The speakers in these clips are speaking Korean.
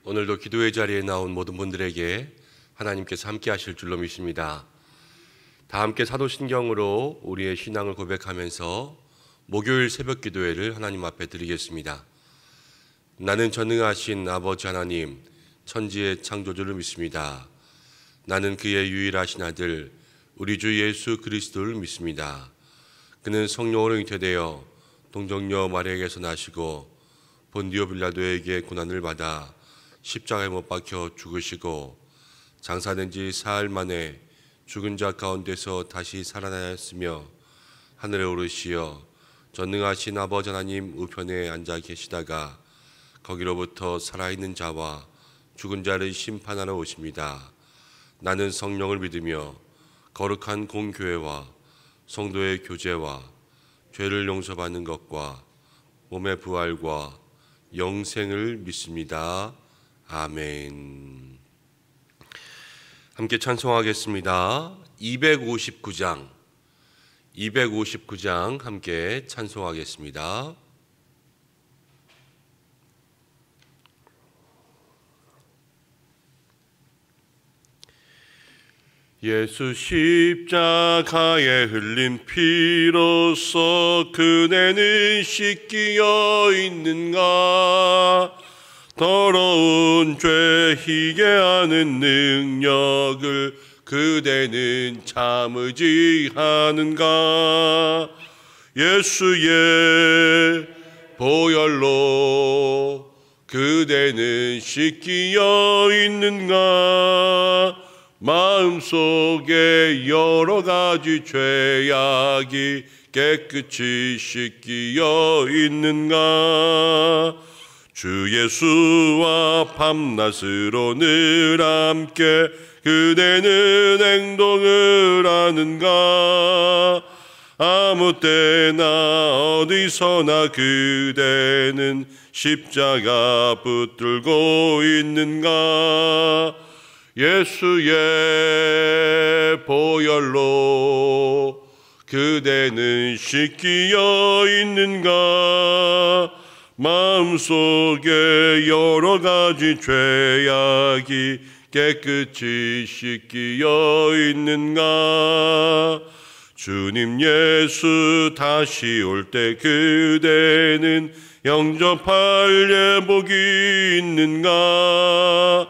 오늘도 기도의 자리에 나온 모든 분들에게 하나님께서 함께 하실 줄로 믿습니다. 다 함께 사도신경으로 우리의 신앙을 고백하면서 목요일 새벽 기도회를 하나님 앞에 드리겠습니다. 나는 전능하신 아버지 하나님, 천지의 창조주를 믿습니다. 나는 그의 유일하신 아들 우리 주 예수 그리스도를 믿습니다. 그는 성령으로 잉태되어 동정녀 마리아에게서 나시고 본디오 빌라도에게 고난을 받아 십자가에 못 박혀 죽으시고 장사된 지 사흘 만에 죽은 자 가운데서 다시 살아나셨으며 하늘에 오르시어 전능하신 아버지 하나님 우편에 앉아 계시다가 거기로부터 살아있는 자와 죽은 자를 심판하러 오십니다. 나는 성령을 믿으며 거룩한 공교회와 성도의 교제와 죄를 용서받는 것과 몸의 부활과 영생을 믿습니다. 아멘. 함께 찬송하겠습니다. 259장 함께 찬송하겠습니다. 예수 십자가에 흘린 피로써 그대는 씻기어 있는가? 더러운 죄 희게 하는 능력을 그대는 참으지 하는가? 예수의 보혈로 그대는 씻기어 있는가? 마음속에 여러 가지 죄악이 깨끗이 씻기어 있는가? 주 예수와 밤낮으로 늘 함께 그대는 행동을 하는가? 아무 때나 어디서나 그대는 십자가 붙들고 있는가? 예수의 보혈로 그대는 씻기어 있는가? 마음속에 여러 가지 죄악이 깨끗이 씻기어 있는가? 주님 예수 다시 올 때 그대는 영접할 예복이 있는가?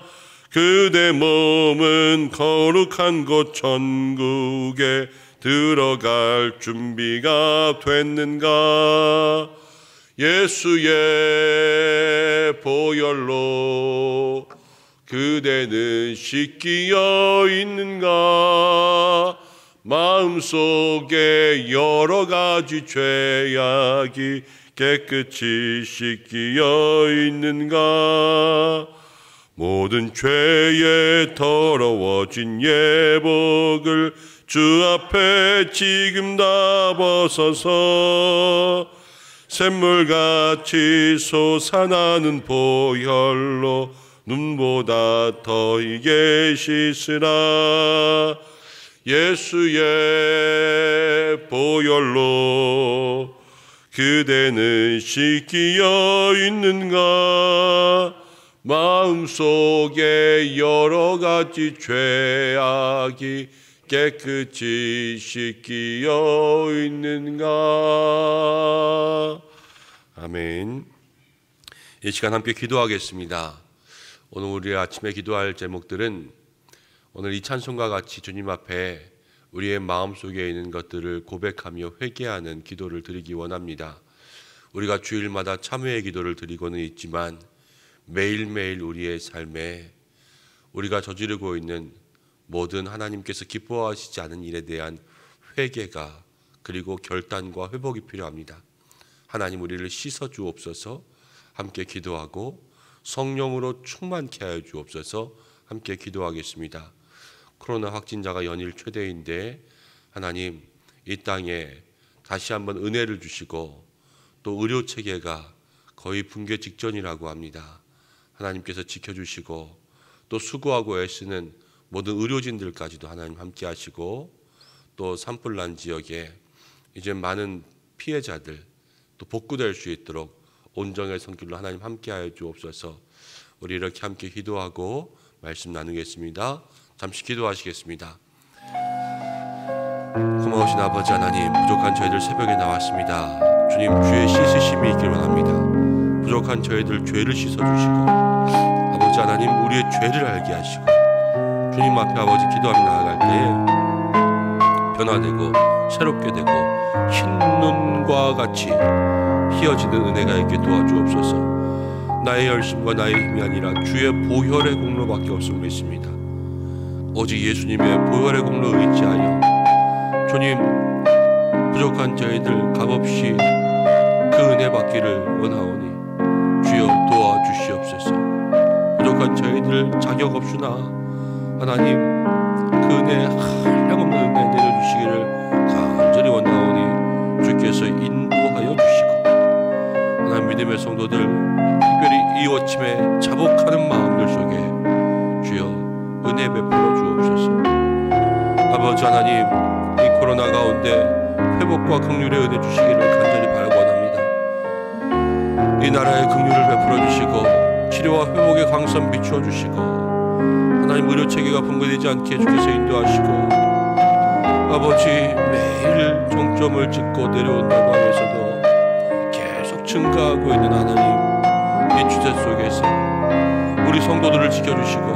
그대 몸은 거룩한 곳 천국에 들어갈 준비가 됐는가? 예수의 보혈로 그대는 씻기어 있는가? 마음속에 여러 가지 죄악이 깨끗이 씻기어 있는가? 모든 죄에 더러워진 예복을 주 앞에 지금 다 벗어서 샘물같이 솟아나는 보혈로 눈보다 더 이게 씻으라. 예수의 보혈로 그대는 씻기어 있는가? 마음속에 여러 가지 죄악이 깨끗이 씻기어 있는가? 아멘. 이 시간 함께 기도하겠습니다. 오늘 우리 아침에 기도할 제목들은 오늘 이 찬송과 같이 주님 앞에 우리의 마음속에 있는 것들을 고백하며 회개하는 기도를 드리기 원합니다. 우리가 주일마다 참회의 기도를 드리고는 있지만 매일매일 우리의 삶에 우리가 저지르고 있는 모든 하나님께서 기뻐하시지 않은 일에 대한 회개가 그리고 결단과 회복이 필요합니다. 하나님 우리를 씻어 주옵소서. 함께 기도하고 성령으로 충만케 하여 주옵소서. 함께 기도하겠습니다. 코로나 확진자가 연일 최대인데 하나님 이 땅에 다시 한번 은혜를 주시고 또 의료체계가 거의 붕괴 직전이라고 합니다. 하나님께서 지켜주시고 또 수고하고 애쓰는 모든 의료진들까지도 하나님 함께 하시고 또 산불난 지역에 이제 많은 피해자들 또 복구될 수 있도록 온정의 손길로 하나님 함께하여 주옵소서. 우리 이렇게 함께 기도하고 말씀 나누겠습니다. 잠시 기도하시겠습니다. 고마우신 아버지 하나님, 부족한 저희들 새벽에 나왔습니다. 주님, 주의 씻으심이 있길 원합니다. 부족한 저희들 죄를 씻어주시고 아버지 하나님, 우리의 죄를 알게 하시고 주님 앞에 아버지 기도하며 나아갈 때에 변화되고 새롭게 되고 흰 눈과 같이 휘어지는 은혜가 있게 도와주옵소서. 나의 열심과 나의 힘이 아니라 주의 보혈의 공로밖에 없음을 믿습니다. 오직 예수님의 보혈의 공로 의지하여 주님, 부족한 저희들 값없이 그 은혜 받기를 원하오니 주여 도와주시옵소서. 부족한 저희들 자격 없으나 하나님 그 은혜, 한량없는 은혜 내려주시기를 간절히 원하오니 주께서 인도하여 주시고 하나님 믿음의 성도들, 특별히 이 아침에 자복하는 마음들 속에 주여 은혜 베풀어 주옵소서. 아버지 하나님, 이 코로나 가운데 회복과 긍휼의 은혜 주시기를 간절히 바라고 원합니다. 이 나라의 긍휼을 베풀어 주시고 치료와 회복의 광선 비추어 주시고 하나님 의료 체계가 붕괴되지 않게 주께서 인도하시고 아버지 매일 종점을 찍고 내려온다고 하면서도 계속 증가하고 있는 하나님, 이 주제 속에서 우리 성도들을 지켜주시고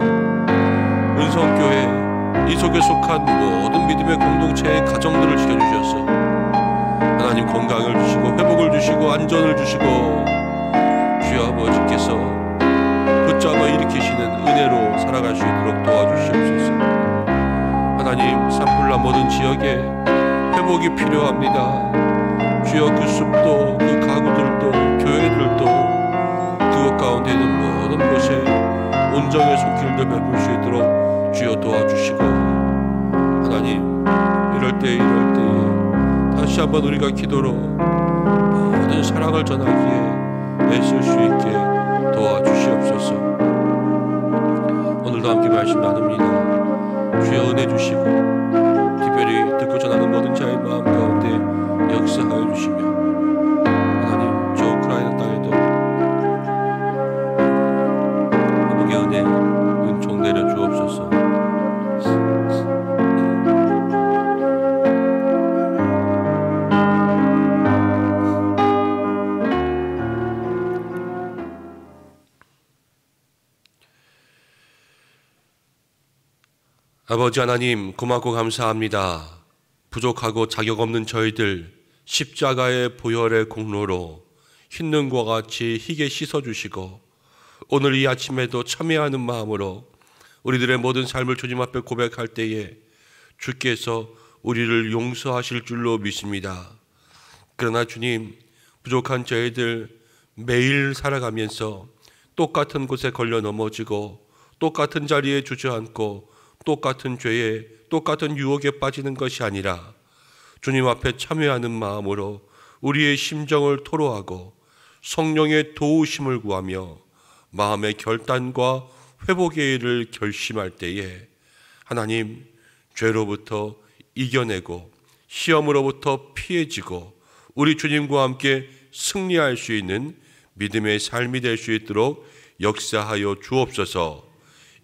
은성교회 이 속에 속한 모든 믿음의 공동체의 가정들을 지켜주셔서 하나님 건강을 주시고 회복을 주시고 안전을 주시고 주여 아버지께서 붙잡아 일으키시는 은혜로 살아갈 수 있도록 도와주시옵소서. 하나님, 산불나 모든 지역에 회복이 필요합니다. 주여 그 숲도 그 가구들도 교회들도 그것 가운데 있는 모든 곳에 온정의 손길들 베풀 수 있도록 주여 도와주시고 하나님, 이럴 때에 다시 한번 우리가 기도로 모든 사랑을 전하기에 애쓸 수 있게 도와주시옵소서. 오늘도 함께 말씀 나눕니다. 주여 은혜 주시고 특별히 듣고 전하는 모든 자의 마음 가운데 역사하여 주시며 하나님, 저 우크라이나 땅에도 회복의 은혜, 은총 내려 주옵소서. 아버지 하나님, 고맙고 감사합니다. 부족하고 자격 없는 저희들 십자가의 보혈의 공로로 흰 눈과 같이 희게 씻어주시고 오늘 이 아침에도 참여하는 마음으로 우리들의 모든 삶을 주님 앞에 고백할 때에 주께서 우리를 용서하실 줄로 믿습니다. 그러나 주님, 부족한 저희들 매일 살아가면서 똑같은 곳에 걸려 넘어지고 똑같은 자리에 주저앉고 똑같은 죄에 똑같은 유혹에 빠지는 것이 아니라 주님 앞에 참여하는 마음으로 우리의 심정을 토로하고 성령의 도우심을 구하며 마음의 결단과 회복의 일을 결심할 때에 하나님, 죄로부터 이겨내고 시험으로부터 피해지고 우리 주님과 함께 승리할 수 있는 믿음의 삶이 될 수 있도록 역사하여 주옵소서.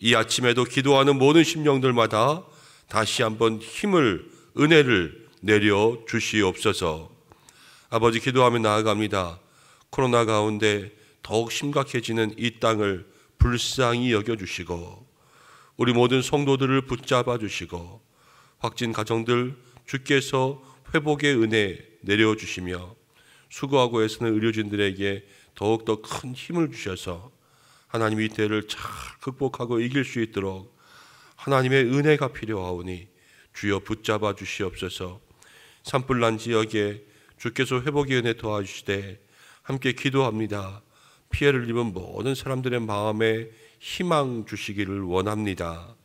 이 아침에도 기도하는 모든 심령들마다 다시 한번 힘을, 은혜를 내려 주시옵소서. 아버지, 기도하며 나아갑니다. 코로나 가운데 더욱 심각해지는 이 땅을 불쌍히 여겨주시고 우리 모든 성도들을 붙잡아 주시고 확진 가정들 주께서 회복의 은혜 내려주시며 수고하고 애쓰는 의료진들에게 더욱더 큰 힘을 주셔서 하나님 이 때를 잘 극복하고 이길 수 있도록 하나님의 은혜가 필요하오니 주여 붙잡아 주시옵소서. 산불난 지역에 주께서 회복의 은혜 도와주시되 함께 기도합니다. 피해를 입은 모든 사람들의 마음에 희망 주시기를 원합니다.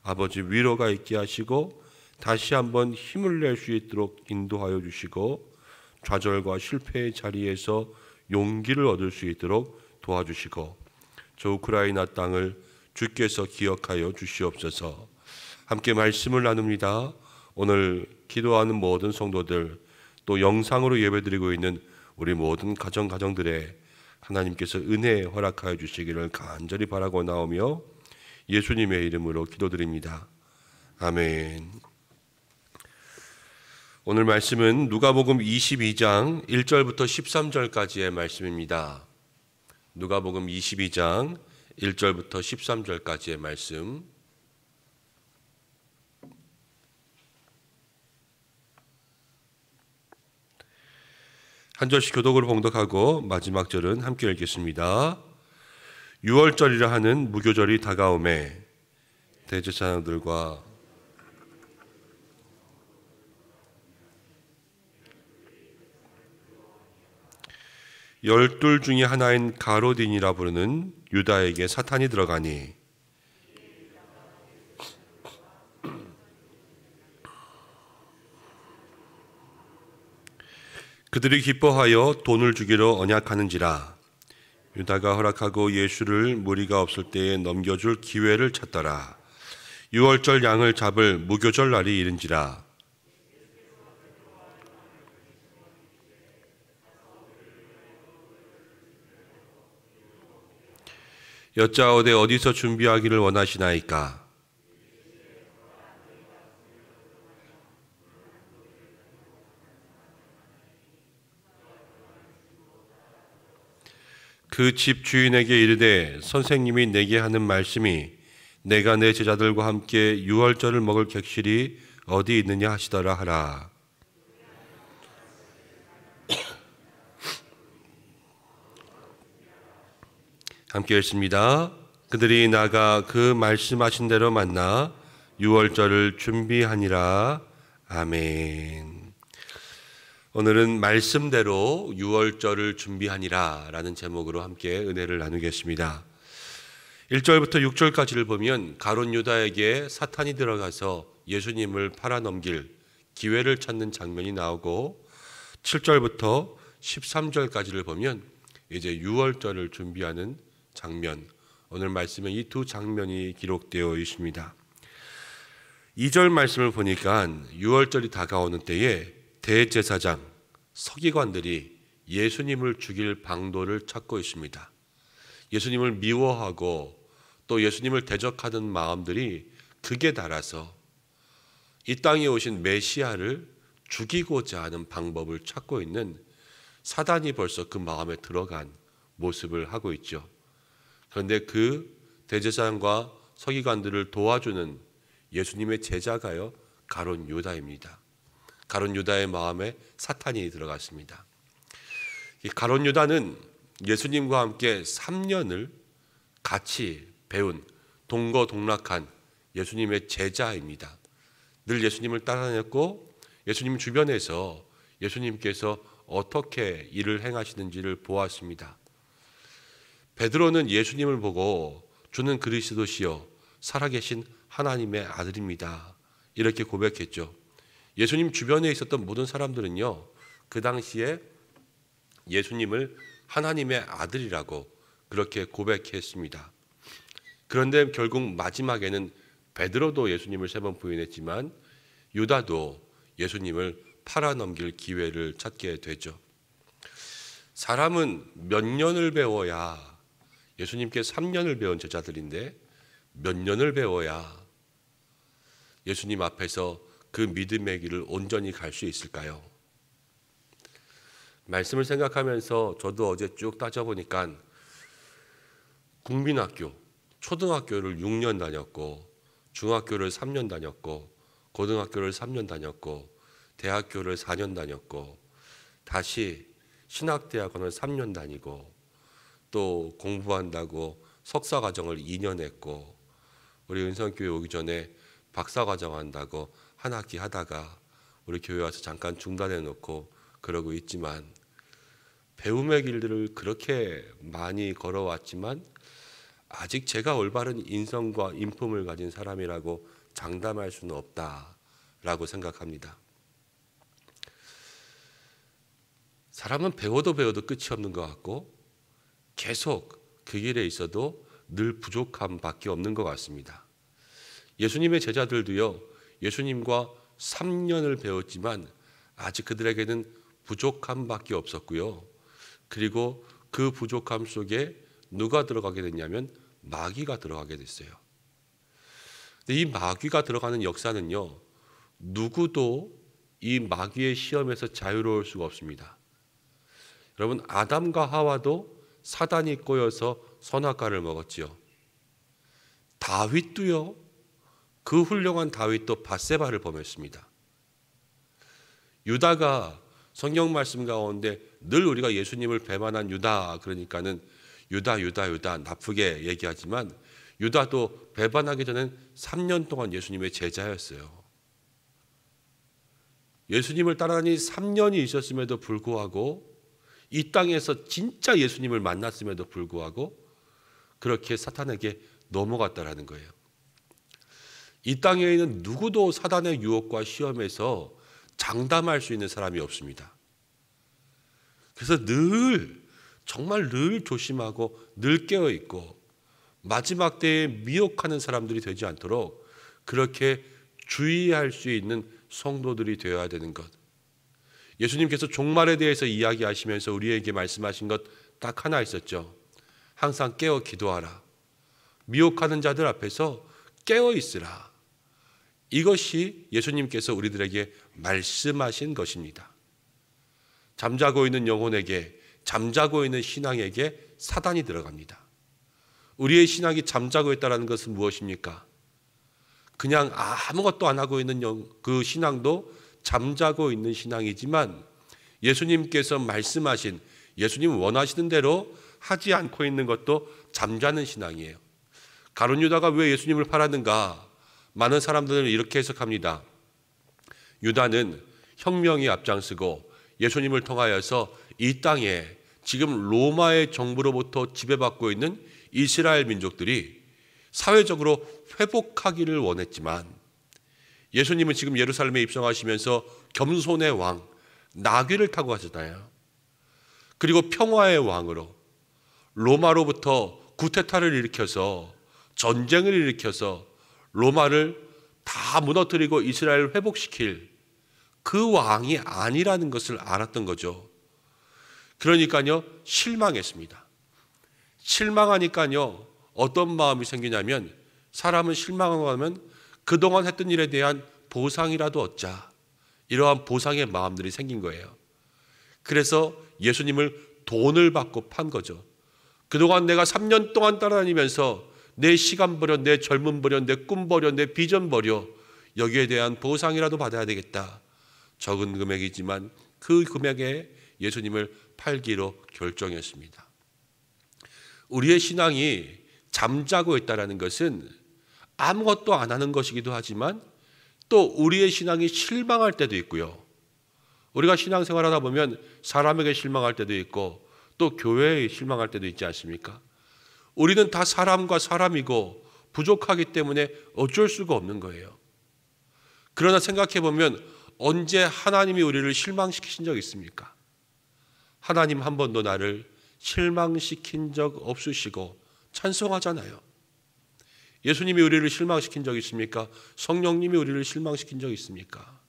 아버지, 위로가 있게 하시고 다시 한번 힘을 낼 수 있도록 인도하여 주시고 좌절과 실패의 자리에서 용기를 얻을 수 있도록 도와주시고 저 우크라이나 땅을 주께서 기억하여 주시옵소서. 함께 말씀을 나눕니다. 오늘 기도하는 모든 성도들, 또 영상으로 예배드리고 있는 우리 모든 가정들의 하나님께서 은혜 허락하여 주시기를 간절히 바라고 나오며 예수님의 이름으로 기도드립니다. 아멘. 오늘 말씀은 누가복음 22장 1절부터 13절까지의 말씀입니다. 누가복음 22장 1절부터 13절까지의 말씀. 한 절씩 교독으로 봉독하고 마지막 절은 함께 읽겠습니다. 유월절이라 하는 무교절이 다가오매 대제사장들과 열둘 중에 하나인 가로딘이라 부르는 유다에게 사탄이 들어가니 그들이 기뻐하여 돈을 주기로 언약하는지라. 유다가 허락하고 예수를 무리가 없을 때에 넘겨줄 기회를 찾더라. 유월절 양을 잡을 무교절 날이 이른지라. 여짜오되 어디서 준비하기를 원하시나이까? 그 집 주인에게 이르되 선생님이 내게 하는 말씀이 내가 내 제자들과 함께 유월절을 먹을 객실이 어디 있느냐 하시더라 하라. 함께 읽습니다. 그들이 나가 그 말씀하신 대로 만나 유월절을 준비하니라. 아멘. 오늘은 말씀대로 유월절을 준비하니라 라는 제목으로 함께 은혜를 나누겠습니다. 1절부터 6절까지를 보면 가룟 유다에게 사탄이 들어가서 예수님을 팔아넘길 기회를 찾는 장면이 나오고 7절부터 13절까지를 보면 이제 유월절을 준비하는 장면, 오늘 말씀에 이 두 장면이 기록되어 있습니다. 2절 말씀을 보니까 유월절이 다가오는 때에 대제사장, 서기관들이 예수님을 죽일 방도를 찾고 있습니다. 예수님을 미워하고 또 예수님을 대적하는 마음들이 극에 달아서 이 땅에 오신 메시아를 죽이고자 하는 방법을 찾고 있는 사단이 벌써 그 마음에 들어간 모습을 하고 있죠. 그런데 그 대제사장과 서기관들을 도와주는 예수님의 제자가요, 가룟 유다입니다. 가룟 유다의 마음에 사탄이 들어갔습니다. 이 가룟 유다는 예수님과 함께 3년을 같이 배운 동거동락한 예수님의 제자입니다. 늘 예수님을 따라다녔고 예수님 주변에서 예수님께서 어떻게 일을 행하시는지를 보았습니다. 베드로는 예수님을 보고 주는 그리스도시요 살아계신 하나님의 아들입니다. 이렇게 고백했죠. 예수님 주변에 있었던 모든 사람들은요, 그 당시에 예수님을 하나님의 아들이라고 그렇게 고백했습니다. 그런데 결국 마지막에는 베드로도 예수님을 3번 부인했지만 유다도 예수님을 팔아넘길 기회를 찾게 되죠. 사람은 몇 년을 배워야, 예수님께 3년을 배운 제자들인데 몇 년을 배워야 예수님 앞에서 그 믿음의 길을 온전히 갈 수 있을까요? 말씀을 생각하면서 저도 어제 쭉 따져보니까 국민학교, 초등학교를 6년 다녔고 중학교를 3년 다녔고 고등학교를 3년 다녔고 대학교를 4년 다녔고 다시 신학대학원을 3년 다니고 또 공부한다고 석사과정을 2년 했고 우리 은성교회 오기 전에 박사과정 한다고 한 학기 하다가 우리 교회 와서 잠깐 중단해 놓고 그러고 있지만 배움의 길들을 그렇게 많이 걸어왔지만 아직 제가 올바른 인성과 인품을 가진 사람이라고 장담할 수는 없다라고 생각합니다. 사람은 배워도 끝이 없는 것 같고 계속 그 길에 있어도 늘 부족함밖에 없는 것 같습니다. 예수님의 제자들도요, 예수님과 3년을 배웠지만 아직 그들에게는 부족함밖에 없었고요. 그리고 그 부족함 속에 누가 들어가게 됐냐면 마귀가 들어가게 됐어요. 근데 이 마귀가 들어가는 역사는요, 누구도 이 마귀의 시험에서 자유로울 수가 없습니다. 여러분, 아담과 하와도 사단이 꼬여서 선악과를 먹었지요. 다윗도요, 그 훌륭한 다윗도 밧세바를 범했습니다. 유다가 성경 말씀 가운데 늘 우리가 예수님을 배반한 유다, 그러니까는 유다 나쁘게 얘기하지만 유다도 배반하기 전엔 3년 동안 예수님의 제자였어요. 예수님을 따라다니 3년이 있었음에도 불구하고, 이 땅에서 진짜 예수님을 만났음에도 불구하고 그렇게 사탄에게 넘어갔다라는 거예요. 이 땅에 있는 누구도 사단의 유혹과 시험에서 장담할 수 있는 사람이 없습니다. 그래서 정말 늘 조심하고 늘 깨어있고 마지막 때에 미혹하는 사람들이 되지 않도록 그렇게 주의할 수 있는 성도들이 되어야 되는 것. 예수님께서 종말에 대해서 이야기하시면서 우리에게 말씀하신 것 딱 하나 있었죠. 항상 깨어 기도하라. 미혹하는 자들 앞에서 깨어 있으라. 이것이 예수님께서 우리들에게 말씀하신 것입니다. 잠자고 있는 영혼에게, 잠자고 있는 신앙에게 사단이 들어갑니다. 우리의 신앙이 잠자고 있다는 것은 무엇입니까? 그냥 아무것도 안 하고 있는 그 신앙도 잠자고 있는 신앙이지만, 예수님께서 말씀하신, 예수님 원하시는 대로 하지 않고 있는 것도 잠자는 신앙이에요. 가룟 유다가 왜 예수님을 팔았는가? 많은 사람들은 이렇게 해석합니다. 유다는 혁명이 앞장서고 예수님을 통하여서 이 땅에 지금 로마의 정부로부터 지배받고 있는 이스라엘 민족들이 사회적으로 회복하기를 원했지만, 예수님은 지금 예루살렘에 입성하시면서 겸손의 왕, 나귀를 타고 가셨잖아요. 그리고 평화의 왕으로 로마로부터 구테타를 일으켜서, 전쟁을 일으켜서 로마를 다 무너뜨리고 이스라엘을 회복시킬 그 왕이 아니라는 것을 알았던 거죠. 그러니까요, 실망했습니다. 실망하니까요, 어떤 마음이 생기냐면, 사람은 실망하고 하면 그동안 했던 일에 대한 보상이라도 얻자, 이러한 보상의 마음들이 생긴 거예요. 그래서 예수님을 돈을 받고 판 거죠. 그동안 내가 3년 동안 따라다니면서 내 시간 버려, 내 젊음 버려, 내 꿈 버려, 내 비전 버려, 여기에 대한 보상이라도 받아야 되겠다. 적은 금액이지만 그 금액에 예수님을 팔기로 결정했습니다. 우리의 신앙이 잠자고 있다는 것은 아무것도 안 하는 것이기도 하지만, 또 우리의 신앙이 실망할 때도 있고요. 우리가 신앙생활하다 보면 사람에게 실망할 때도 있고 또 교회에 실망할 때도 있지 않습니까? 우리는 다 사람과 사람이고 부족하기 때문에 어쩔 수가 없는 거예요. 그러나 생각해 보면 언제 하나님이 우리를 실망시키신 적 있습니까? 하나님 한 번도 나를 실망시킨 적 없으시고 찬송하잖아요. 예수님이 우리를 실망시킨 적 있습니까? 성령님이 우리를 실망시킨 적 있습니까?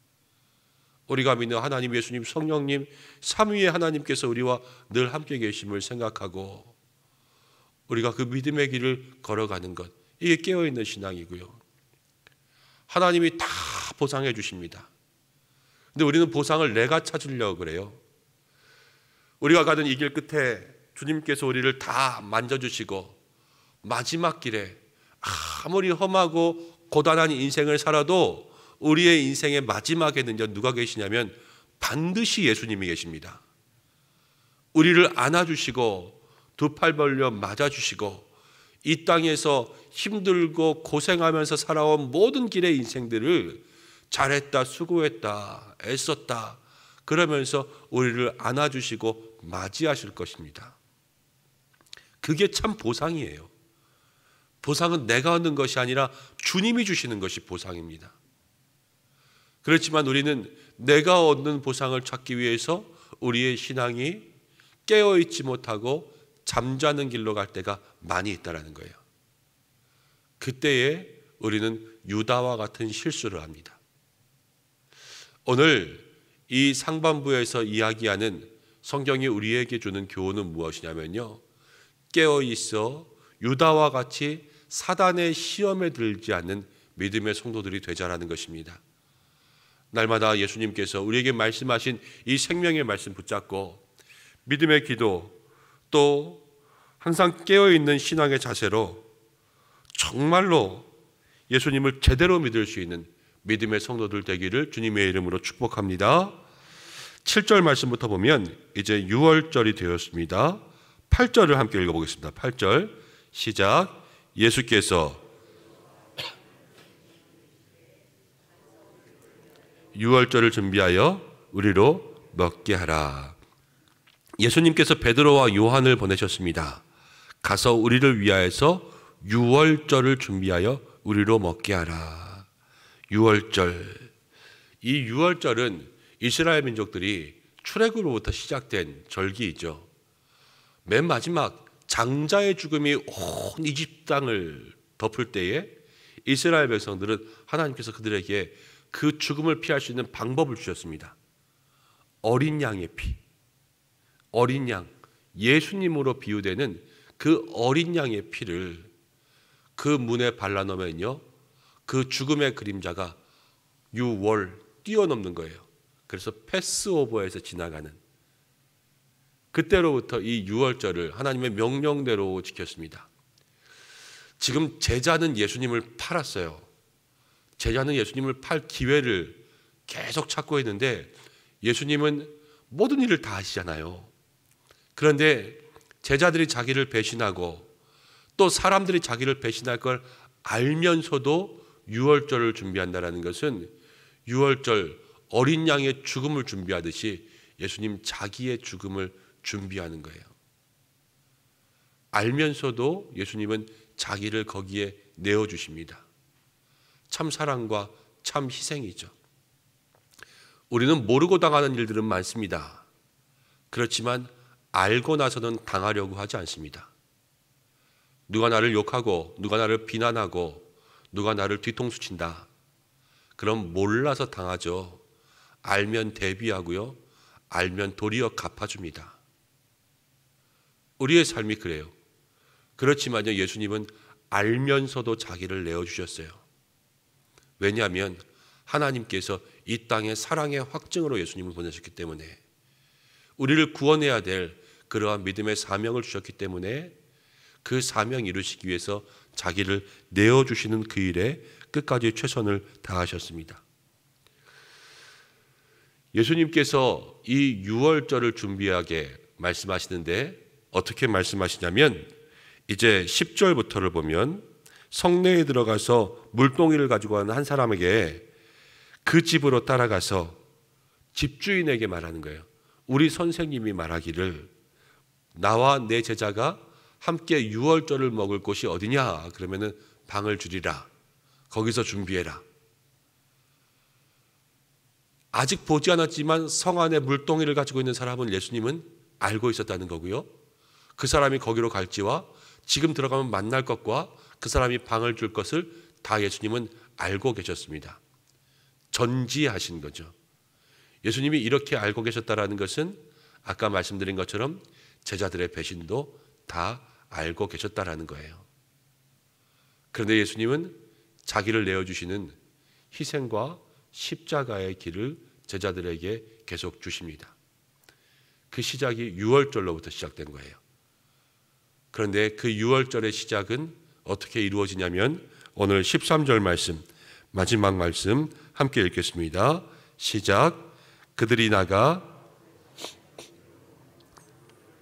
우리가 믿는 하나님, 예수님, 성령님, 삼위의 하나님께서 우리와 늘 함께 계심을 생각하고 우리가 그 믿음의 길을 걸어가는 것, 이게 깨어있는 신앙이고요. 하나님이 다 보상해 주십니다. 근데 우리는 보상을 내가 찾으려고 그래요. 우리가 가는 이 길 끝에 주님께서 우리를 다 만져주시고 마지막 길에 아무리 험하고 고단한 인생을 살아도 우리의 인생의 마지막에는요, 누가 계시냐면 반드시 예수님이 계십니다. 우리를 안아주시고 두 팔 벌려 맞아주시고 이 땅에서 힘들고 고생하면서 살아온 모든 길의 인생들을 잘했다, 수고했다, 애썼다 그러면서 우리를 안아주시고 맞이하실 것입니다. 그게 참 보상이에요. 보상은 내가 얻는 것이 아니라 주님이 주시는 것이 보상입니다. 그렇지만 우리는 내가 얻는 보상을 찾기 위해서 우리의 신앙이 깨어있지 못하고 잠자는 길로 갈 때가 많이 있다는 거예요. 그때에 우리는 유다와 같은 실수를 합니다. 오늘 이 상반부에서 이야기하는 성경이 우리에게 주는 교훈은 무엇이냐면요, 깨어 있어 유다와 같이 사단의 시험에 들지 않는 믿음의 성도들이 되자라는 것입니다. 날마다 예수님께서 우리에게 말씀하신 이 생명의 말씀 붙잡고 믿음의 기도, 또 항상 깨어있는 신앙의 자세로 정말로 예수님을 제대로 믿을 수 있는 믿음의 성도들 되기를 주님의 이름으로 축복합니다. 7절 말씀부터 보면 이제 6월절이 되었습니다. 8절을 함께 읽어보겠습니다. 8절 시작. 예수께서 6월절을 준비하여 우리로 먹게 하라. 예수님께서 베드로와 요한을 보내셨습니다. 가서 우리를 위하여서 6월절을 준비하여 우리로 먹게 하라. 6월절. 이 6월절은 이스라엘 민족들이 출애굽으로부터 시작된 절기이죠. 맨 마지막 장자의 죽음이 온 이집트 땅을 덮을 때에 이스라엘 백성들은 하나님께서 그들에게 그 죽음을 피할 수 있는 방법을 주셨습니다. 어린 양의 피, 어린 양, 예수님으로 비유되는 그 어린 양의 피를 그 문에 발라놓으면요, 그 죽음의 그림자가 6월 뛰어넘는 거예요. 그래서 패스오버에서 지나가는, 그때로부터 이 6월절을 하나님의 명령대로 지켰습니다. 지금 제자는 예수님을 팔았어요. 제자는 예수님을 팔 기회를 계속 찾고 있는데 예수님은 모든 일을 다 하시잖아요. 그런데 제자들이 자기를 배신하고 또 사람들이 자기를 배신할 걸 알면서도 6월절을 준비한다는 것은 6월절 어린 양의 죽음을 준비하듯이 예수님 자기의 죽음을 준비하는 거예요. 알면서도 예수님은 자기를 거기에 내어주십니다. 참 사랑과 참 희생이죠. 우리는 모르고 당하는 일들은 많습니다. 그렇지만 알고 나서는 당하려고 하지 않습니다. 누가 나를 욕하고 누가 나를 비난하고 누가 나를 뒤통수 친다, 그럼 몰라서 당하죠. 알면 대비하고요, 알면 도리어 갚아줍니다. 우리의 삶이 그래요. 그렇지만요, 예수님은 알면서도 자기를 내어주셨어요. 왜냐하면 하나님께서 이 땅에 사랑의 확증으로 예수님을 보내셨기 때문에, 우리를 구원해야 될 그러한 믿음의 사명을 주셨기 때문에 그 사명 이루시기 위해서 자기를 내어주시는 그 일에 끝까지 최선을 다하셨습니다. 예수님께서 이 6월절을 준비하게 말씀하시는데 어떻게 말씀하시냐면, 이제 10절부터를 보면 성내에 들어가서 물동이를 가지고 가는 한 사람에게 그 집으로 따라가서 집주인에게 말하는 거예요. 우리 선생님이 말하기를 나와 내 제자가 함께 6월절을 먹을 곳이 어디냐? 그러면은 방을 주리라. 거기서 준비해라. 아직 보지 않았지만 성 안에 물동이를 가지고 있는 사람은 예수님은 알고 있었다는 거고요. 그 사람이 거기로 갈지와 지금 들어가면 만날 것과 그 사람이 방을 줄 것을 다 예수님은 알고 계셨습니다. 전지하신 거죠. 예수님이 이렇게 알고 계셨다라는 것은 아까 말씀드린 것처럼 제자들의 배신도 다 알고 계셨다라는 거예요. 그런데 예수님은 자기를 내어주시는 희생과 십자가의 길을 제자들에게 계속 주십니다. 그 시작이 6월절로부터 시작된 거예요. 그런데 그 6월절의 시작은 어떻게 이루어지냐면 오늘 13절 말씀, 마지막 말씀 함께 읽겠습니다. 시작. 그들이 나가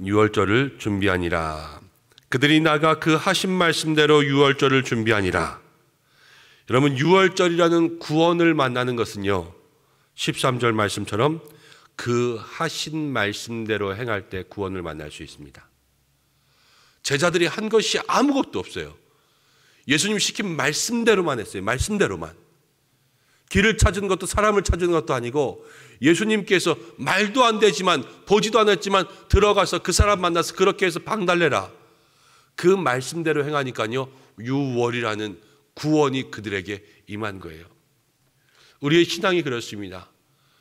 6월절을 준비하니라. 그들이 나가 그 하신 말씀대로 6월절을 준비하니라. 여러분, 6월절이라는 구원을 만나는 것은요, 13절 말씀처럼 그 하신 말씀대로 행할 때 구원을 만날 수 있습니다. 제자들이 한 것이 아무것도 없어요. 예수님 시킨 말씀대로만 했어요. 말씀대로만. 길을 찾은 것도 사람을 찾은 것도 아니고 예수님께서 말도 안 되지만 보지도 않았지만 들어가서 그 사람 만나서 그렇게 해서 방달래라. 그 말씀대로 행하니까요, 6월이라는 구원이 그들에게 임한 거예요. 우리의 신앙이 그렇습니다.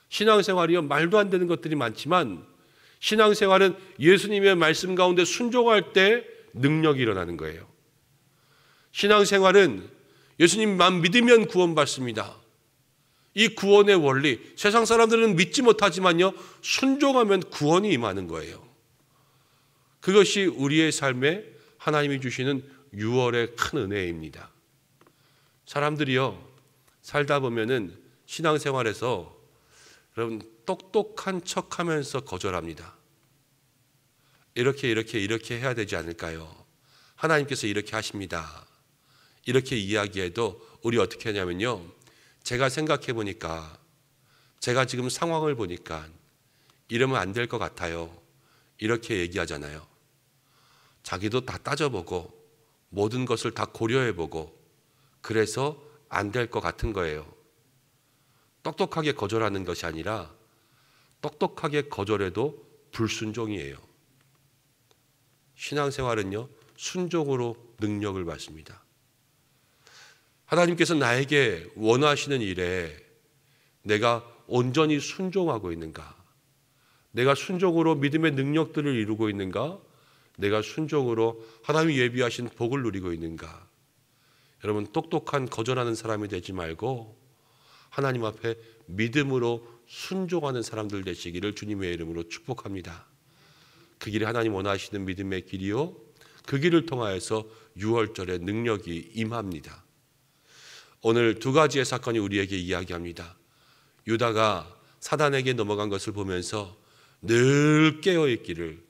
신앙생활이요, 말도 안 되는 것들이 많지만 신앙생활은 예수님의 말씀 가운데 순종할 때 능력이 일어나는 거예요. 신앙생활은 예수님만 믿으면 구원받습니다. 이 구원의 원리, 세상 사람들은 믿지 못하지만요, 순종하면 구원이 임하는 거예요. 그것이 우리의 삶에 하나님이 주시는 유월의 큰 은혜입니다. 사람들이요, 살다 보면은 신앙생활에서 여러분 똑똑한 척하면서 거절합니다. 이렇게 해야 되지 않을까요? 하나님께서 이렇게 하십니다. 이렇게 이야기해도 우리 어떻게 하냐면요, 제가 생각해 보니까, 제가 지금 상황을 보니까 이러면 안 될 것 같아요. 이렇게 얘기하잖아요. 자기도 다 따져보고 모든 것을 다 고려해보고 그래서 안 될 것 같은 거예요. 똑똑하게 거절하는 것이 아니라 똑똑하게 거절해도 불순종이에요. 신앙생활은요, 순종으로 능력을 받습니다. 하나님께서 나에게 원하시는 일에 내가 온전히 순종하고 있는가? 내가 순종으로 믿음의 능력들을 이루고 있는가? 내가 순종으로 하나님이 예비하신 복을 누리고 있는가? 여러분, 똑똑한 거절하는 사람이 되지 말고 하나님 앞에 믿음으로 순종하는 사람들 되시기를 주님의 이름으로 축복합니다. 그 길이 하나님 원하시는 믿음의 길이요, 그 길을 통하여서 유월절의 능력이 임합니다. 오늘 두 가지의 사건이 우리에게 이야기합니다. 유다가 사단에게 넘어간 것을 보면서 늘 깨어있기를,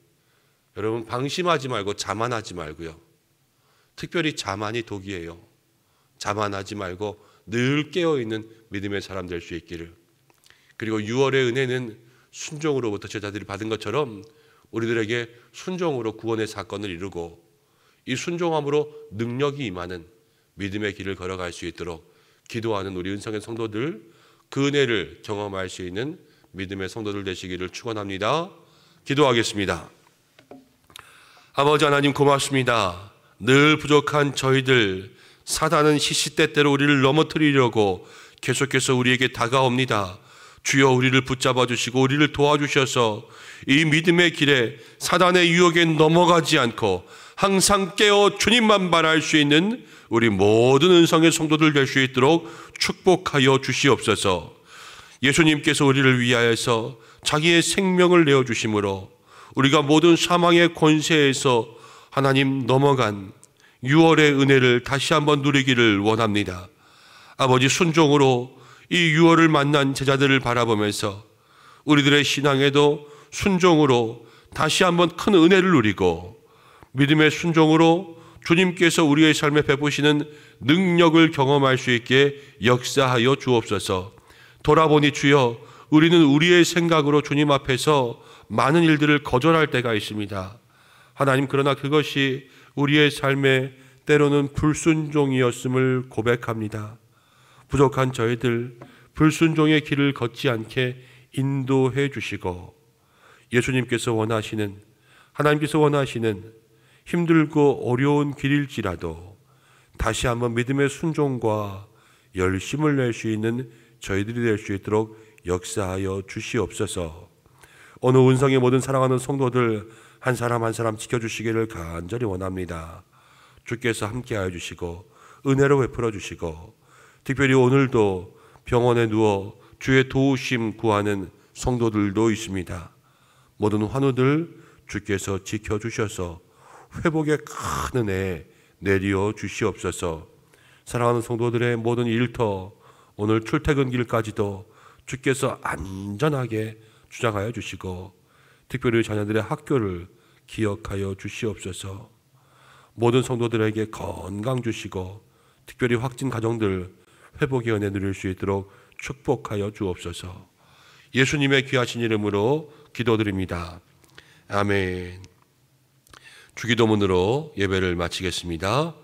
여러분 방심하지 말고 자만하지 말고요. 특별히 자만이 독이에요. 자만하지 말고 늘 깨어있는 믿음의 사람 될 수 있기를. 그리고 유월의 은혜는 순종으로부터 제자들이 받은 것처럼 우리들에게 순종으로 구원의 사건을 이루고 이 순종함으로 능력이 임하는 믿음의 길을 걸어갈 수 있도록 기도하는 우리 은성의 성도들, 그 은혜를 경험할 수 있는 믿음의 성도들 되시기를 축원합니다. 기도하겠습니다. 아버지 하나님, 고맙습니다. 늘 부족한 저희들, 사단은 시시때때로 우리를 넘어뜨리려고 계속해서 우리에게 다가옵니다. 주여, 우리를 붙잡아 주시고 우리를 도와주셔서 이 믿음의 길에 사단의 유혹에 넘어가지 않고 항상 깨어 주님만 바라할 수 있는 우리 모든 은성의 성도들 될 수 있도록 축복하여 주시옵소서. 예수님께서 우리를 위하여서 자기의 생명을 내어주심으로 우리가 모든 사망의 권세에서 하나님 넘어간 유월의 은혜를 다시 한번 누리기를 원합니다. 아버지, 순종으로 이 유월을 만난 제자들을 바라보면서 우리들의 신앙에도 순종으로 다시 한번 큰 은혜를 누리고 믿음의 순종으로 주님께서 우리의 삶에 베푸시는 능력을 경험할 수 있게 역사하여 주옵소서. 돌아보니 주여, 우리는 우리의 생각으로 주님 앞에서 많은 일들을 거절할 때가 있습니다. 하나님, 그러나 그것이 우리의 삶에 때로는 불순종이었음을 고백합니다. 부족한 저희들, 불순종의 길을 걷지 않게 인도해 주시고 예수님께서 원하시는, 하나님께서 원하시는 힘들고 어려운 길일지라도 다시 한번 믿음의 순종과 열심을 낼 수 있는 저희들이 될 수 있도록 역사하여 주시옵소서. 오늘 운성의 모든 사랑하는 성도들 한 사람 한 사람 지켜주시기를 간절히 원합니다. 주께서 함께하여 주시고 은혜로 베풀어 주시고, 특별히 오늘도 병원에 누워 주의 도우심 구하는 성도들도 있습니다. 모든 환우들 주께서 지켜주셔서 회복의 큰 은혜 내려 주시옵소서. 사랑하는 성도들의 모든 일터, 오늘 출퇴근길까지도 주께서 안전하게 주장하여 주시고, 특별히 자녀들의 학교를 기억하여 주시옵소서. 모든 성도들에게 건강 주시고, 특별히 확진 가정들 회복의 은혜 누릴 수 있도록 축복하여 주옵소서. 예수님의 귀하신 이름으로 기도드립니다. 아멘. 주기도문으로 예배를 마치겠습니다.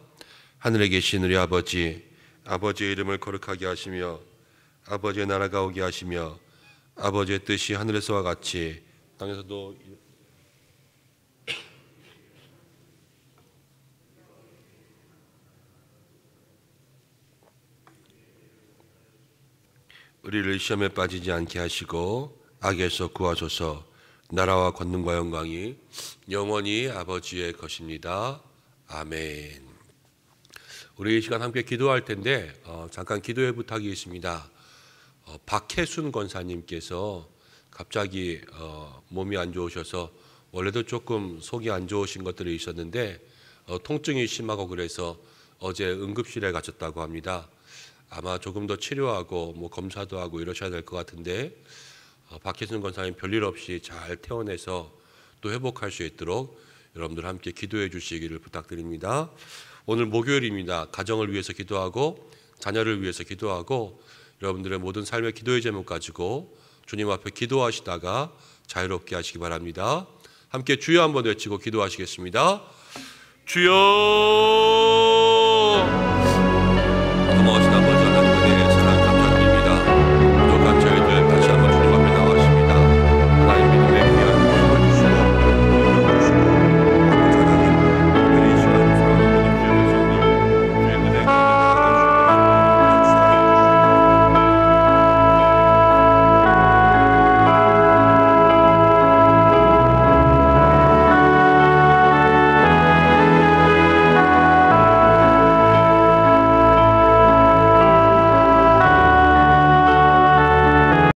하늘에 계신 우리 아버지, 아버지의 이름을 거룩하게 하시며 아버지의 나라가 오게 하시며 아버지의 뜻이 하늘에서와 같이 땅에서도 우리를 시험에 빠지지 않게 하시고 악에서 구하소서. 나라와 권능과 영광이 영원히 아버지의 것입니다. 아멘. 우리 이 시간 함께 기도할 텐데 잠깐 기도의 부탁이 있습니다. 박혜순 권사님께서 갑자기 몸이 안 좋으셔서 원래도 조금 속이 안 좋으신 것들이 있었는데 통증이 심하고 그래서 어제 응급실에 가셨다고 합니다. 아마 조금 더 치료하고 검사도 하고 이러셔야 될 것 같은데 박혜순 권사님 별일 없이 잘 퇴원해서 또 회복할 수 있도록 여러분들 함께 기도해 주시기를 부탁드립니다. 오늘 목요일입니다. 가정을 위해서 기도하고 자녀를 위해서 기도하고 여러분들의 모든 삶의 기도의 제목 가지고 주님 앞에 기도하시다가 자유롭게 하시기 바랍니다. 함께 주여 한번 외치고 기도하시겠습니다. 주여